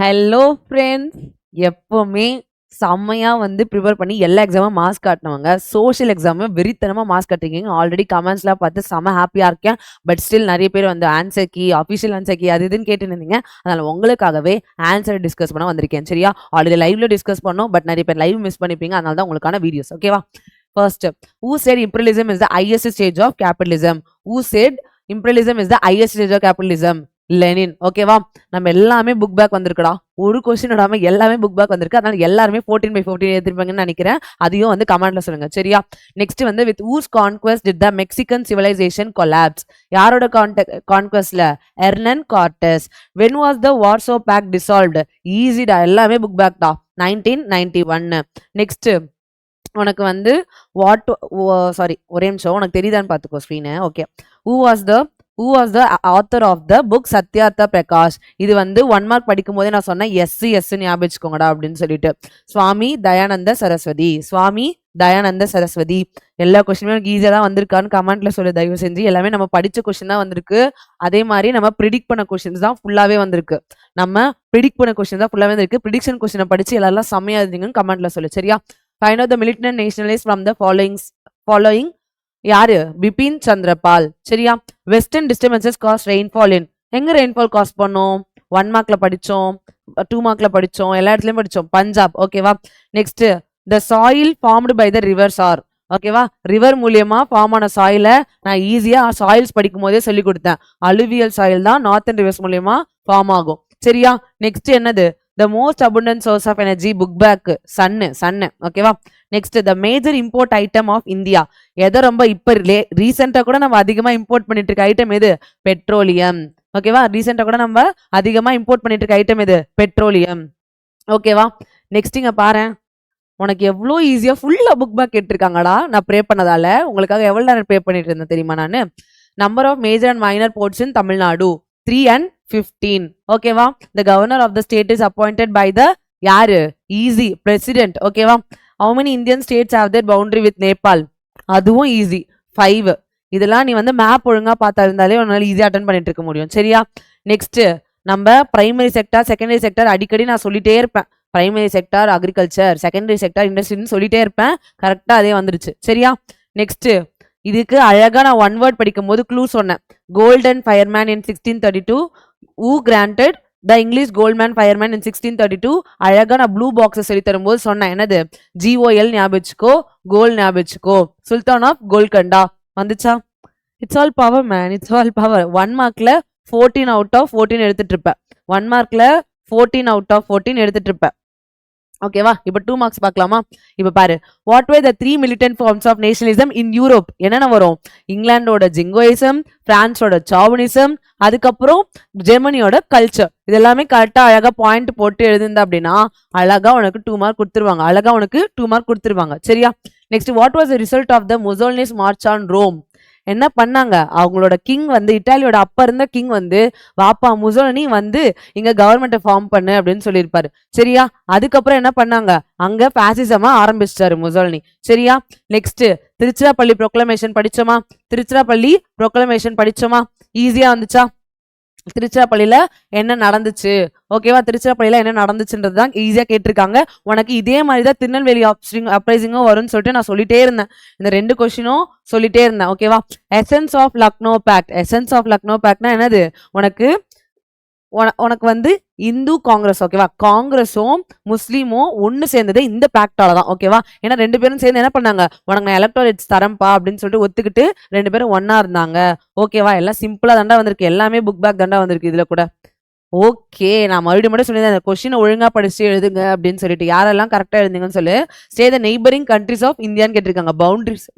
Hello friends. எப்பவுமே செம்மையா வந்து ப்ரிப்பேர் பண்ணி எல்லா எக்ஸாமும் மார்க்ஸ் காட்டினவங்க சோஷியல் எக்ஸாமு வெறித்தனமா மார்க்ஸ் காட்டிருக்கீங்க. ஆல்ரெடி கமெண்ட்ஸ்லாம் பார்த்து செம்ம ஹாப்பியா இருக்கேன். பட் ஸ்டில் நிறைய பேர் வந்து answer key, official answer key அது இதுன்னு கேட்டு இருந்தீங்க. அதனால உங்களுக்காகவே ஆன்சர் டிஸ்கஸ் பண்ண வந்திருக்கேன். சரியா? ஆல்ரெடி லைவ்ல டிஸ்கஸ் பண்ணோம். பட் நிறைய பேர் லைவ் மிஸ் பண்ணிப்பீங்க. அதனால தான் உங்களுக்கான வீடியோஸ். ஓகேவா? First, who said imperialism is the highest stage of capitalism? Who said imperialism is the highest stage of capitalism? Lenin. ஓகேவா? நம்ம எல்லாமே புக் பேக் வந்திருக்குடா. ஒரு கொஸ்டின் விடாம எல்லாமே புக் பேக் வந்திருக்கு. அதனால எல்லாருமே 14/14 எடுத்திருப்பாங்கன்னு நினைக்கிறேன். அதையும் வந்து கமெண்ட்ல சொல்லுங்க. சரியா? நெக்ஸ்ட் வந்து with whose conquest did the Mexican civilization collapse? யாரோட கான்குவெஸ்ட்ல? Hernan Cortes. when was the Warsaw Pact dissolved? ஈஸிடா, எல்லாமே புக் பேக் தான். 1991. நெக்ஸ்ட் உனக்கு வந்து சாரி ஒரே நிமிஷம், உனக்கு தெரியுதான்னு பார்த்துக்கோ screen. Okay. who was the author of the book Satyartha Prakash? இது வந்து 1 மார்க் படிக்கும் போதே நான் சொன்னேன் எஸ் ஞாபகம் வச்சுக்கோங்கடா அப்படின்னு சொல்லிட்டு. சுவாமி தயானந்த சரஸ்வதி. எல்லா கொஸ்டினுமே எனக்கு ஈஸியா தான் வந்திருக்கான்னு கமெண்ட்ல சொல்லு தயவு செஞ்சு. எல்லாமே நம்ம படிச்ச கொஸ்டின் தான் வந்திருக்கு. அதே மாதிரி நம்ம ப்ரிடிக்ட் பண்ண கொஸ்டின்ஸ் தான் ஃபுல்லாவே வந்திருக்கு. ப்ரிடிக்ஷன் கொஸ்டினை படிச்சு எல்லாரும் செம்மையா இருந்தீங்கன்னு கமெண்ட்ல சொல்லு. சரியா? Find out the militant nationalists from the following. யாரு? பிபின் சந்திரபால். சரியா? Western disturbances cause rainfall in. எங்க ரெயின்ஃபால் காஸ் பண்ணோம்? 1 மார்க்ல படிச்சோம், 2 மார்க்ல படிச்சோம், எல்லா இடத்துலயும் படிச்சோம். பஞ்சாப். ஓகேவா? Next, the soil formed by the rivers are. ஓகேவா? ரிவர் மூலியமா ஃபார்ம் ஆன சாயில நான் ஈஸியா சாயில்ஸ் படிக்கும் போதே சொல்லி கொடுத்தேன். அலுவியல் சாயில் தான் நார்த்தன் ரிவர்ஸ் மூலியமா ஃபார்ம் ஆகும். சரியா? நெக்ஸ்ட் என்னது? The most abundant source of energy, book back, sun. ஓகேவா? Next, the major import item of India. எதை ரொம்ப இப்ப ரீசெண்டா கூட நம்ம அதிகமா இம்போர்ட் பண்ணிட்டு இருக்க ஐட்டம் எது? பெட்ரோலியம். ஓகேவா? ரீசெண்டா கூட நம்ம அதிகமா இம்போர்ட் பண்ணிட்டு இருக்க ஐட்டம் எது? பெட்ரோலியம். ஓகேவா? நெக்ஸ்ட் இங்க பாரு, உனக்கு எவ்வளோ ஈஸியா ஃபுல்லா புக் பேக் கேட்டிருக்காங்கடா. நான் ப்ரே பண்ணதால உங்களுக்காக எவ்வளவு நேரம் ப்ரே பண்ணிட்டு இருந்தேன் தெரியுமா நானு? Number of major and minor ports in Tamil Nadu 3 and 15. ஓகேவா? the governor of the state is appointed by the யாரு? Easy, president. ஓகேவா? how many Indian states have their boundary with Nepal? அதுவும் ஈஸி, 5. இதெல்லாம் நீ வந்து மேப் ஒழுங்கா பார்த்தா இருந்தாலே உன்னால ஈஸியா அட்டென்ட் பண்ணிட்டு இருக்க முடியும். சரியா? நெக்ஸ்ட், நம்ம பிரைமரி செக்டார், செகண்டரி செக்டார் அடிக்கடி நான் சொல்லிட்டே இருப்பேன். Primary sector agriculture, secondary sector இண்டஸ்ட்ரின்னு சொல்லிட்டே இருப்பேன். கரெக்டா அதே வந்துருச்சு. சரியா? நெக்ஸ்ட், இதுக்கு அழகா நான் 1 வேர்ட் படிக்கும் போது க்ளூ சொன்னேன். Golden fireman in 1632. who granted the English Goldman Fireman in 1632? அழகா நான் ப்ளூ பாக்ஸ் சொல்லி தரும்போது சொன்னேன். என்னது? GOL ஞாபகம் வச்சுக்கோ, கோல் ஞாபகம் வச்சுக்கோ. Sultan of Golconda. வந்துச்சா? It's all power man, it's all power. 1 மார்க்ல 14 out of 14 எடுத்துட்டு இருப்பேன். 1 மார்க்ல 14 out of 14 எடுத்துட்டு இருப்பேன். ஓகேவா? இப்ப 2 மார்க்ஸ் பார்க்கலாமா? இப்ப பாரு, what were the 3 militant forms of nationalism in Europe? என்னென்ன வரும்? இங்கிலாண்டோட ஜிங்கோயிசம், பிரான்ஸோட சாவனிசம், அதுக்கப்புறம் ஜெர்மனியோட கல்ச்சர். இது எல்லாமே கரெக்டா அழகா பாயிண்ட் போட்டு எழுதிருந்தா அப்படின்னா அழகா உனக்கு 2 மார்க் கொடுத்துருவாங்க. சரியா? Next, what was the result of the Mussolini's march on Rome? என்ன பண்ணாங்க? அவங்களோட கிங் வந்து, இட்டாலியோட அப்ப இருந்த கிங் வந்து, வாப்பா முசோலினி வந்து இங்க கவர்மெண்ட்டை ஃபார்ம் பண்ணு அப்படின்னு சொல்லியிருப்பாரு. சரியா? அதுக்கப்புறம் என்ன பண்ணாங்க? அங்க பாசிசமா ஆரம்பிச்சிட்டாரு முசோலினி. சரியா? நெக்ஸ்ட், திருச்சிராப்பள்ளி ப்ரொக்ளமேஷன் படிச்சோமா? ஈஸியா வந்துச்சா? திருச்சிராப்பள்ளியில என்ன நடந்துச்சு? ஓகேவா? திருச்சிராப்பள்ளியில என்ன நடந்துச்சுன்றது தான் ஈஸியா கேட்டிருக்காங்க. உனக்கு இதே மாதிரி தான் திருநெல்வேலி அப்ரைசிங்கும் வரும்னு சொல்லிட்டு நான் சொல்லிட்டே இருந்தேன். இந்த 2 கொஸ்டினும் சொல்லிட்டே இருந்தேன். ஓகேவா? எசன்ஸ் ஆஃப் லக்னோ பேக்ட்னா என்னது? உனக்கு வந்து இந்து காங்கிரஸ். ஓகேவா? காங்கிரஸும் முஸ்லீமும் ஒன்னு சேர்ந்தது இந்த பேக்டால தான். ஓகேவா? ஏன்னா 2 பேரும் சேர்ந்து என்ன பண்ணாங்க? உனக்கு நான் எலக்ட்ரோரேட்ஸ் தரம்பா அப்படின்னு சொல்லிட்டு ஒத்துக்கிட்டு 2 பேரும் ஒன்னா இருந்தாங்க. ஓகேவா? எல்லாம் சிம்பிளா தாண்டா வந்திருக்கு. எல்லாமே புக் பேக் தாண்டா வந்திருக்கு இதுல கூட. ஓகே, நான் மறுபடியும் சொல்லியிருந்தேன் அந்த கொஸ்டினை ஒழுங்கா படிச்சு எழுதுங்க அப்படின்னு சொல்லிட்டு. யாரெல்லாம் கரெக்டா எழுதுங்கன்னு சொல்லு. State the neighbouring countries of இந்தியான்னு கேட்டிருக்காங்க.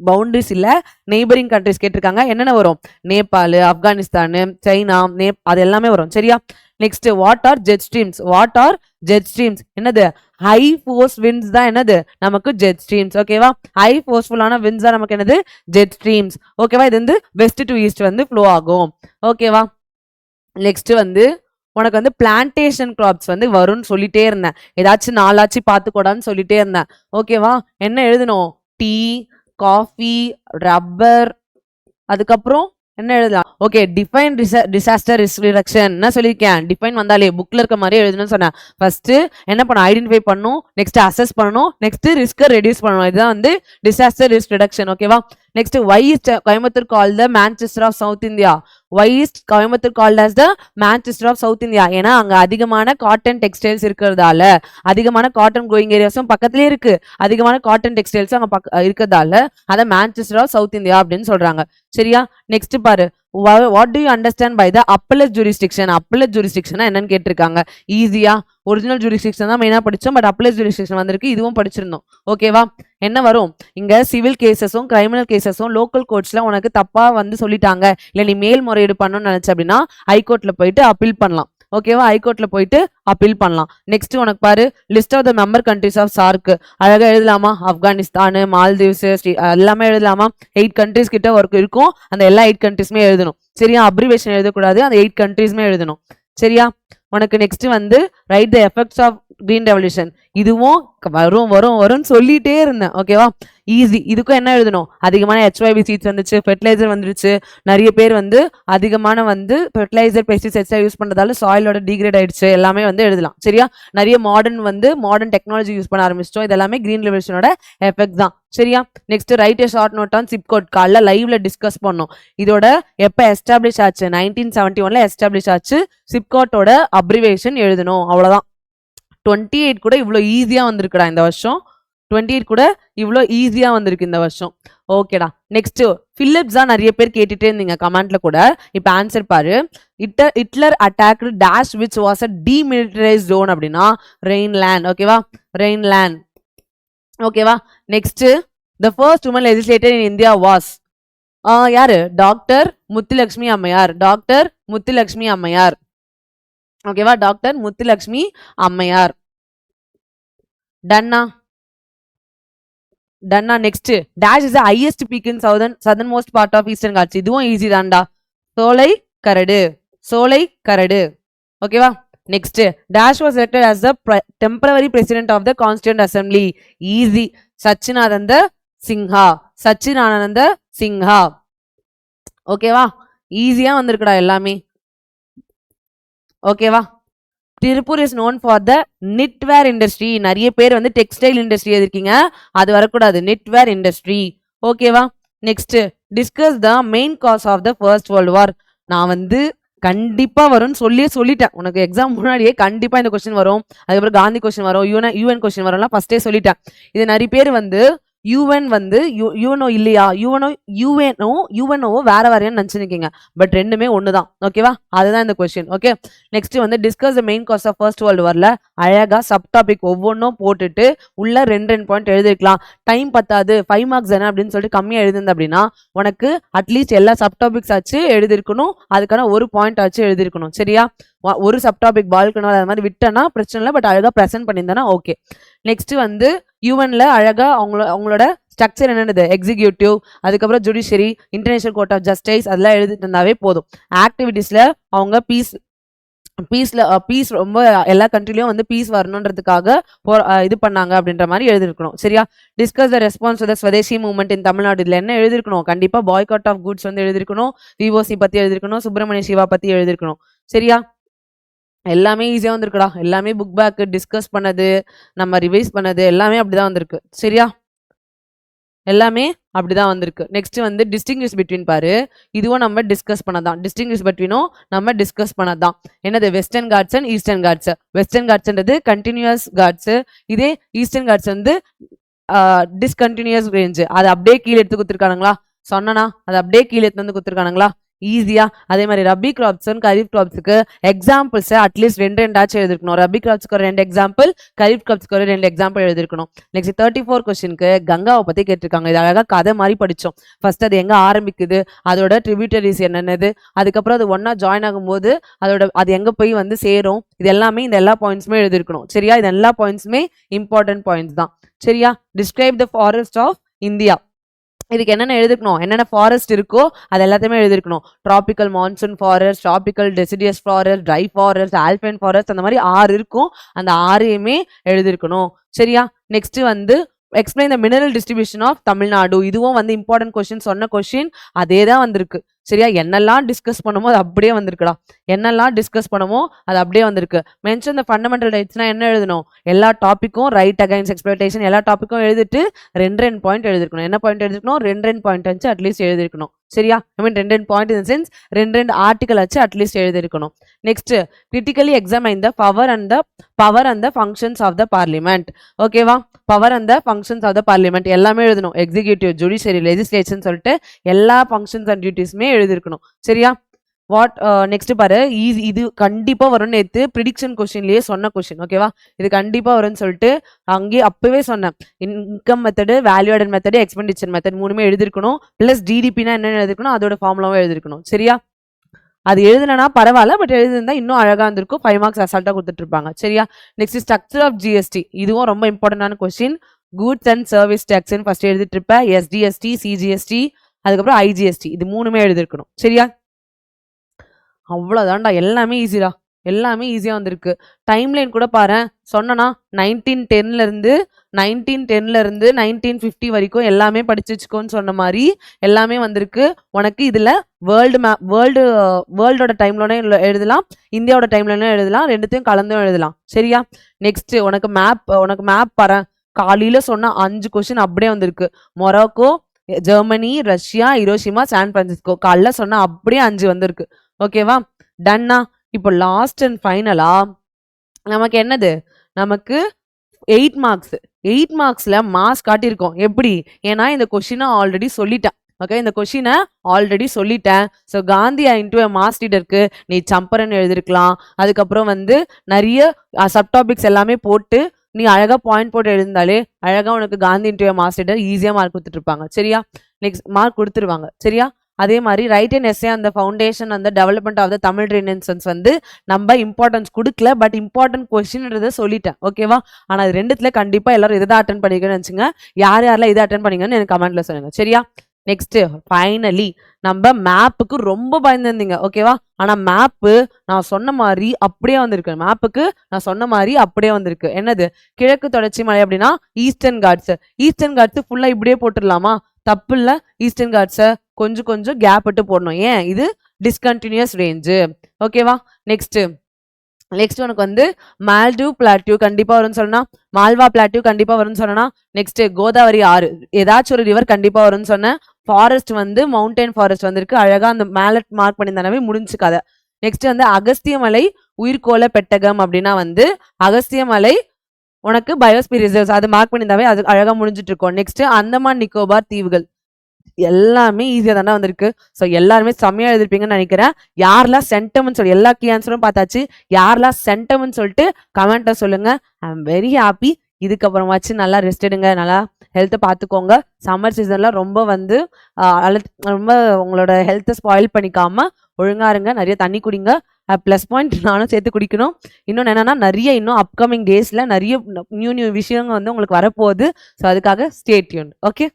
பவுண்டரிஸ் இல்ல, நெய்பரிங் கண்ட்ரிஸ் கேட்டிருக்காங்க. என்னென்ன வரும்? நேபாள், ஆப்கானிஸ்தான், சைனா, அது எல்லாமே வரும். சரியா? Next, what are jet streams? என்னது? ஹை ஃபோர்ஸ் விண்ட்ஸ் தான் என்னது? நமக்கு ஜெட் ஸ்ட்ரீம்ஸ். ஓகேவா? ஹை ஃபோர்ஸ்ஃபுல்லான விண்ட்ஸ் தான் நமக்கு என்னது? Jet streams. ஓகேவா? இது வந்து வெஸ்ட் டு ஈஸ்ட் வந்து ஃப்ளோ ஆகும். ஓகேவா? நெக்ஸ்ட் வந்து உனக்கு வந்து பிளான்டேஷன் கிராப்ஸ் வந்து வரும்னு சொல்லிட்டே இருந்தேன். ஏதாச்சும் 4 பார்த்துக்கூடான்னு சொல்லிட்டே இருந்தேன். ஓகேவா? என்ன எழுதணும்? டீ, காஃபி, ரப்பர், அதுக்கப்புறம் என்ன எழுதலாம்? Okay, define disaster risk reduction என்ன சொல்லியிருக்கேன்? டிஃபைன் வந்தாலே புக்ல இருக்க மாதிரி எழுதணும்னு சொன்னேன். ஃபர்ஸ்ட் என்ன பண்ணணும்? ஐடென்டிஃபை பண்ணணும், நெக்ஸ்ட் அசஸ் பண்ணணும், நெக்ஸ்ட் ரிஸ்க்கை ரெடியூஸ் பண்ணணும். இதுதான் வந்து டிசாஸ்டர் ரிஸ்க் ரிடக்ஷன். ஓகேவா? Next why is Coimbatore called the Manchester of south India? Why is Coimbatore called as the Manchester of south India? ஏன்னா அங்க அதிகமான காட்டன் டெக்ஸ்டைல்ஸ் இருக்கிறதால, அதிகமான காட்டன் க்ரோயிங் ஏரியாஸும் பக்கத்துலயே இருக்கு, அதிகமான காட்டன் டெக்ஸ்டைல்ஸும் அங்க இருக்கிறதால அதை மான்செஸ்டர் ஆஃப் சவுத் இந்தியா அப்படின்னு சொல்றாங்க. சரியா? நெக்ஸ்ட் பாரு, what do you understand by the appellate jurisdiction? Appellate jurisdiction என்னன்னு கேட்டிருக்காங்க. ஈஸியா ஒரிஜினல் ஜூரிஸ்டிக்ஷன் தான் மெயினா படிச்சோம், பட் அப்பலட் ஜூரிஸ்டிக்ஷன் வந்திருக்கு, இதுவும் படிச்சிருந்தோம். ஓகேவா? என்ன வரும் இங்க? சிவில் கேசஸும் கிரிமினல் கேசஸும் லோக்கல் கோர்ட்ஸ்ல உனக்கு தப்பா வந்து சொல்லிட்டாங்க, இல்ல நீ மேல்முறையீடு பண்ணணும்னு நினைச்ச அப்படின்னா ஹைகோர்ட்ல போயிட்டு அப்பீல் பண்ணலாம். ஓகேவா? ஹைகோர்ட்ல போயிட்டு அப்பீல் பண்ணலாம். நெக்ஸ்ட் உனக்கு பாரு, list of the member countries of SAARC அழகா எழுதலாமா? ஆப்கானிஸ்தான், மால்தீவ்ஸ், எல்லாமே எழுதலாமா? 8 கண்ட்ரிஸ் கிட்ட ஒர்க் இருக்கும், அந்த எல்லா 8 கண்ட்ரிஸ்மே எழுதணும். சரியா? அப்ரிவேஷன் எழுதக்கூடாது, அந்த 8 கண்ட்ரிஸ்மே எழுதணும். சரியா? உனக்கு நெக்ஸ்ட் வந்து write the effects of green revolution. இதுவும் வரும் வரும் வரும்னு சொல்லிட்டே இருந்தேன். ஓகேவா? ஈஸி. இதுக்கும் என்ன எழுதணும்? அதிகமான HYV சீட்ஸ் வந்துச்சு, ஃபெர்டிலைசர் வந்துருச்சு, நிறைய பேர் வந்து அதிகமான வந்து ஃபெர்டிலைசர் பெஸ்டிசைட்ஸ் யூஸ் பண்றதால சாயிலோட டிகிரேட் ஆயிடுச்சு, எல்லாமே வந்து எழுதலாம். சரியா? நிறைய மாடர்ன் டெக்னாலஜி யூஸ் பண்ண ஆரம்பிச்சிட்டோம், இது எல்லாமே கிரீன் ரெவல்யூஷனோட எஃபெக்ட் தான். சரியா? Next write a short note on SIPCOT. காலைல லைவ்ல டிஸ்கஸ் பண்ணோம். இதோட எப்ப எஸ்டாப்ளிஷ் ஆச்சு? 1971ல எஸ்டாப்ளிஷ் ஆச்சு. சிப்காட்டோட அப்ரிவேஷன் எழுதணும், அவ்வளவுதான். 28 கூட இவ்வளோ ஈஸியா வந்திருக்குடா இந்த வருஷம். 28 கூட இவ்வளோ ஈஸியா வந்திருக்கு இந்த வருஷம். ஓகேடா. நெக்ஸ்ட் பிலிப்ஸ் தான் நிறைய பேர் கேட்டுட்டே இருந்தீங்க கமெண்ட்ல கூட. இப்ப ஆன்சர் பாரு. Hitler attacked dash which was a demilitarised zone அப்படின்னா ரெயின்லேண்ட். ஓகேவா? ரெயின்லேண்ட். ஓகேவா? Next the first woman legislator in India was யாரு? டாக்டர் முத்துலட்சுமி அம்மையார். டாக்டர் முத்துலட்சுமி அம்மையார். ஓகேவா? டாக்டர் முத்துலட்சுமி அம்மையார். டன்னா? டன்னா. Next dash is the highest peak in southern most part of Eastern Ghats. இதுவும் ஈஸி தான்டா. சோலை கரடு. சோலை கரடு. ஓகேவா? Next dash was elected as the temporary president of the constituent assembly. Easy. Sachchidananda Sinha. Sachchidananda Sinha. ஓகேவா? ஈஸியா வந்திருக்குடா எல்லாமே. ஓகேவா? Tiruppur is known for the knitwear industry. நிறைய பேர் வந்து டெக்ஸ்டைல் இண்டஸ்ட்ரி எதிர்க்கீங்க, அது வரக்கூடாது. knitwear industry. ஓகேவா? Next discuss the main cause of the First World War. நான் வந்து கண்டிப்பா வரும்னு சொல்லிட்டேன் உனக்கு. எக்ஸாம் முன்னாடியே கண்டிப்பா இந்த கொஸ்டின் வரும், அதுக்கப்புறம் காந்தி கொஸ்டின் வரும், யூஎன் கொஸ்டின் வரும்லாம் ஃபர்ஸ்டே சொல்லிட்டேன். இது நிறைய பேர் வந்து யூஎன் வந்து யூஎன்ஓ இல்லையா, யூஎன்ஓ வேற வேறையான்னு நினைச்சுருக்கீங்க, பட் ரெண்டுமே ஒண்ணுதான். ஓகேவா? அதுதான் இந்த கொஸ்டின். ஓகே. நெக்ஸ்ட் வந்து discuss the main cause of first world வார்ல அழகா சப் டாபிக் ஒவ்வொன்றும் போட்டுட்டு உள்ள 2 பாயிண்ட் எழுதிருக்கலாம். டைம் பத்தாது, 5 மார்க்ஸ் தானே அப்படின்னு சொல்லிட்டு கம்மியா எழுதுந்து அப்படின்னா உனக்கு அட்லீஸ்ட் எல்லா சப் டாபிக்ஸ் ஆச்சு எழுதிருக்கணும், அதுக்கான ஒரு பாயிண்ட் ஆச்சு எழுதிருக்கணும். சரியா? ஒரு சப்டாபிக் பால்கனோ அது மாதிரி விட்டனா பிரச்சனை இல்லை, பட் அழகா ப்ரெசென்ட் பண்ணியிருந்தேன்னா ஓகே. நெக்ஸ்ட் வந்து யூஎன்ல அழகா அவங்களோட ஸ்ட்ரக்சர் என்னது, எக்ஸிக்யூட்டிவ், அதுக்கப்புறம் judiciary, international court of justice, அதெல்லாம் எழுதிட்டு இருந்தாவே போதும். ஆக்டிவிட்டீஸ்ல அவங்க பீஸ் ரொம்ப எல்லா கண்ட்ரிலையும் வந்து பீஸ் வரணுன்றதுக்காக இது பண்ணாங்க அப்படின்ற மாதிரி எழுதிருக்கணும். சரியா? Discuss the response the Swadeshi movement in Tamil Nadu. இதுல என்ன எழுதிருக்கணும்? கண்டிப்பா பாய்காட் ஆஃப் குட்ஸ் வந்து எழுதிருக்கணும், விஓசி பத்தி எழுதிருக்கணும், சுப்பிரமணிய சிவா பத்தி எழுதிருக்கணும். சரியா? எல்லாமே ஈஸியா வந்திருக்குடா. எல்லாமே புக் பேக் டிஸ்கஸ் பண்ணது, நம்ம ரிவைஸ் பண்ணது எல்லாமே அப்படிதான் வந்திருக்கு. சரியா? எல்லாமே அப்படிதான் வந்திருக்கு. நெக்ஸ்ட் வந்து டிஸ்டிங்விஷ் பிட்வீன் பாரு. இதுவும் நம்ம டிஸ்கஸ் பண்ணதான். டிஸ்டிங்விஷ் பிட்வீனும் நம்ம டிஸ்கஸ் பண்ணதான். என்னது? Western Ghats and Eastern Ghats. Western காட்ஸ்ன்றது கண்டினியூஸ் காட்ஸ், இதே ஈஸ்டர்ன் காட்ஸ் வந்து டிஸ்கண்டினியூஸ் ரேஞ்ச். அதை அப்படியே கீழே எடுத்து கொடுத்துருக்கானுங்களா? சொன்னா அதை அப்படியே கீழே எடுத்து வந்து கொடுத்துருக்கானுங்களா? ஈஸியா. அதே மாதிரி ரபி கிராப்ஸ் கரீப் கிராப்ஸுக்கு எக்ஸாம்பிள்ஸ் அட்லீஸ்ட் 2 எழுதிருக்கணும். ரபி கிராப்ஸ்க்கு ஒரு 2 எக்ஸாம்பிள், கரீப் கிராப்ஸ்க்கு ஒரு 2 எக்ஸாம்பிள் எழுதிருக்கணும். நெக்ஸ்ட் 34 கொஸ்டினுக்கு கங்காவை பத்தி கேட்டிருக்காங்க. இது அழகா கதை மாதிரி படிச்சோம். ஃபர்ஸ்ட் அது எங்க ஆரம்பிக்குது, அதோட ட்ரிபியூட்டரிஸ் என்னென்னது, அதுக்கப்புறம் அது ஒன்னா ஜாயின் ஆகும்போது அது எங்க போய் வந்து சேரும், இது எல்லாமே இந்த எல்லா பாயிண்ட்ஸுமே எழுதிருக்கணும். சரியா? இது எல்லா பாயிண்ட்ஸுமே இம்பார்ட்டன்ட் பாயிண்ட்ஸ் தான். சரியா? Describe the forest of India. இதுக்கு என்னென்ன எழுதிருக்கணும்? என்னென்ன ஃபாரஸ்ட் இருக்கோ அது எல்லாத்தையுமே எழுதிருக்கணும். Tropical monsoon forest, tropical deciduous forest, dry forest, alpine forest, அந்த மாதிரி 6 இருக்கும். அந்த 6ஐயுமே எழுதிருக்கணும். சரியா? நெக்ஸ்ட் வந்து explain the mineral distribution of Tamil Nadu. இதுவும் வந்து இம்பார்ட்டன்ட் கொஸ்டின், சொன்ன கொஸ்டின் அதே தான் வந்திருக்கு. சரியா? என்னெல்லாம் டிஸ்கஸ் பண்ணமோ அது அப்படியே வந்திருக்குடா. என்னெல்லாம் டிஸ்கஸ் பண்ணமோ அது அப்படியே வந்திருக்கு. மென்ஷன் த ஃபண்டமெண்டல் ரைட்ஸ்னா என்ன எழுதணும்? எல்லா டாபிக்கும் ரைட் அகைன்ஸ்ட் எக்ஸ்ப்ளாய்டேஷன் எல்லா டாபிக்கும் எழுதிட்டு 2 பாயிண்ட் எழுதிருக்கணும். என்ன பாயிண்ட் எழுதிருக்கணும்? 2 பாயிண்ட் வச்சு அட்லீஸ்ட் எழுதிருக்கணும். சரியா? I mean 2 point in sense 2 article வச்சு அட்லீஸ்ட் எழுதிருக்கணும். Next critically examine the power and the functions of the parliament. ஓகேவா? Power and the functions of the parliament எல்லாமே எழுதணும். எக்ஸிக்யூட்டிவ், ஜுடிஷியரி, லெஜிஸ்லேஷன் சொல்லிட்டு எல்லா ஃபங்க்ஷன்ஸ் அண்ட் டியூட்டிஸுமே எழுதிருக்கணும். சரியா? வாட் நெக்ஸ்ட் பாரு, இது கண்டிப்பா வரும்னு நேத்து ப்ரிடிக்ஷன் கொஸ்டின்லயே சொன்ன கொஸ்டின். ஓகேவா? இது கண்டிப்பா வரும்னு சொல்லிட்டு அங்கேயே அப்பவே சொன்னேன். Income method, value added method, expenditure method 3மே எழுதிருக்கணும். பிளஸ் ஜிடிபினா என்ன எழுதிருக்கணும், அதோட ஃபார்முலாவும் எழுதிருக்கணும். சரியா? அது எழுதுனா பரவாயில்ல, பட் எழுதிருந்தா இன்னும் அழகா இருந்திருக்கும். 5 மார்க்ஸ் அசால்ட்டா கொடுத்துட்டு இருப்பாங்க. சரியா? நெக்ஸ்ட் ஸ்ட்ரக்சர் ஆஃப் ஜிஎஸ்டி, இதுவும் ரொம்ப இம்பார்ட்டன்டான கொஸ்டின். கூட்ஸ் அண்ட் சர்வீஸ் டேக்ஸ்ன்னு ஃபர்ஸ்ட் எழுதிட்டு இருப்பேன். எஸ்டிஎஸ்டி, சிஜிஎஸ்டி, அதுக்கப்புறம் ஐஜிஎஸ்டி, இது 3மே எழுதிருக்கணும். சரியா? அவ்வளோதான்டா, எல்லாமே ஈஸிடா, எல்லாமே ஈஸியாக வந்திருக்கு. டைம்லைன் கூட பாரு, சொன்னா 1910 இருந்து 1950 வரைக்கும் எல்லாமே படிச்சு வச்சுக்கோன்னு சொன்ன மாதிரி எல்லாமே வந்திருக்கு. உனக்கு இதுல வேர்ல்டோட டைம்லைனே எழுதலாம், இந்தியாவோட டைம்லைனே எழுதலாம், ரெண்டுத்தையும் கலந்தும் எழுதலாம். சரியா? நெக்ஸ்ட் உனக்கு மேப் பாரு, காலையில சொன்ன 5 கொஸ்டின் அப்படியே வந்திருக்கு. Morocco, Germany, Russia, Hiroshima, San Francisco, காலைல சொன்னா அப்படியே 5 வந்திருக்கு. ஓகேவா? டன்னா. இப்போ லாஸ்ட் அண்ட் ஃபைனலா நமக்கு என்னது, நமக்கு 8 மார்க்ஸ். 8 மார்க்ஸ்ல மார்க்ஸ் காட்டியிருக்கோம். எப்படி? ஏன்னா இந்த கொஸ்டினை ஆல்ரெடி சொல்லிட்டேன். ஓகே, இந்த கொஸ்டினை ஆல்ரெடி சொல்லிட்டேன். ஸோ காந்தி இன்டு மாஸ் லீடருக்கு நீ சம்பரன் எழுதிருக்கலாம். அதுக்கப்புறம் வந்து நிறைய சப்டாபிக்ஸ் எல்லாமே போட்டு நீ அழகா பாயிண்ட் போட்டு எழுந்தாலே அழகா உனக்கு காந்தி இன்டு மாஸ் லீடர் ஈஸியா மார்க் கொடுத்துட்டு இருப்பாங்க. சரியா? நெக்ஸ்ட் மார்க் கொடுத்துருவாங்க. சரியா? அதே மாதிரி ரைட் அண்ட் எஸ்ஏ அந்த ஃபவுண்டேஷன் அந்த டெவலப்மெண்ட் ஆஃப் த தமிழ் ரெனெசன்ஸ் வந்து நம்ம இம்பார்ட்டன்ஸ் கொடுக்கல, பட் இம்பார்ட்டன்ட் கொஸ்டின்ன்றதை சொல்லிட்டேன். ஓகேவா? ஆனால் அது ரெண்டுத்துல கண்டிப்பா எல்லாரும் இதை அட்டன் பண்ணிக்கணும்னு வச்சுங்க. யாரெல்லாம் இதை அட்டன் பண்ணிங்கன்னு எனக்கு கமெண்ட்ல சொல்லுங்க. சரியா? நெக்ஸ்ட் ஃபைனலி நம்ம மேப்புக்கு ரொம்ப பயந்துருந்தீங்க. ஓகேவா? ஆனா மேப்பு நான் சொன்ன மாதிரி அப்படியே வந்திருக்கு. மேப்புக்கு நான் சொன்ன மாதிரி அப்படியே வந்திருக்கு. என்னது? கிழக்கு தொடர்ச்சி மலை அப்படின்னா ஈஸ்டர்ன் காட்ஸ் ஃபுல்லா இப்படியே போட்டுடலாமா? தப்பு இல்ல. ஈஸ்டர்ன் காட்ஸை கொஞ்சம் கொஞ்சம் கேப் விட்டு போடணும். ஏன்? இது டிஸ்கண்டினியூஸ் ரேஞ்சு. ஓகேவா? நெக்ஸ்ட் உனக்கு வந்து மால்டிவ் பிளாட்டியூ கண்டிப்பா வரும்னு சொன்னா, மால்வா பிளாட்டியூ கண்டிப்பா வரும்னு சொன்னா, நெக்ஸ்ட் கோதாவரி ஆறு ஏதாச்சும் ஒரு ரிவர் கண்டிப்பா வரும்னு சொன்னேன். ஃபாரஸ்ட் வந்து மவுண்டைன் ஃபாரஸ்ட் வந்திருக்கு. அழகா அந்த மேலட் மார்க் பண்ணியிருந்தாவே முடிஞ்சு கதை. நெக்ஸ்ட் வந்து அகஸ்தியமலை உயிர்கோள பெட்டகம் அப்படின்னா வந்து அகஸ்தியமலை உனக்கு பயோஸ்பியர் ரிசர்வ்ஸ் அது மார்க் பண்ணியிருந்தாவே அது அழகா முடிஞ்சிட்டு இருக்கும். நெக்ஸ்ட் அந்தமான் நிக்கோபார் தீவுகள் எல்லாமே ஈஸியா தானே வந்திருக்கு. ஸோ எல்லாருமே செம்மையா எழுதிருப்பீங்கன்னு நினைக்கிறேன். யாரெல்லாம் சென்டம்னு சொல்லி எல்லா கீ ஆன்சரும் பார்த்தாச்சு. யாரெல்லாம் சென்டம்னு சொல்லிட்டு கமெண்ட்டை சொல்லுங்க. I am very happy. இதுக்கப்புறமாச்சு நல்லா ரெஸ்ட் எடுங்க, நல்லா ஹெல்த்தை பார்த்துக்கோங்க. சம்மர் சீசன்ல ரொம்ப வந்து ரொம்ப உங்களோட ஹெல்த்தை ஸ்பாயில் பண்ணிக்காம ஒழுங்கா இருங்க, நிறைய தண்ணி குடிங்க. ப்ளஸ் பாயிண்ட் நானும் சேர்த்து குடிக்கணும். இன்னொன்று என்னன்னா, நிறைய இன்னும் அப்கமிங் டேஸ்ல நிறைய நியூ விஷயங்கள் வந்து உங்களுக்கு வரப்போகுது. ஸோ அதுக்காக ஸ்டே டியூன்ட். ஓகே.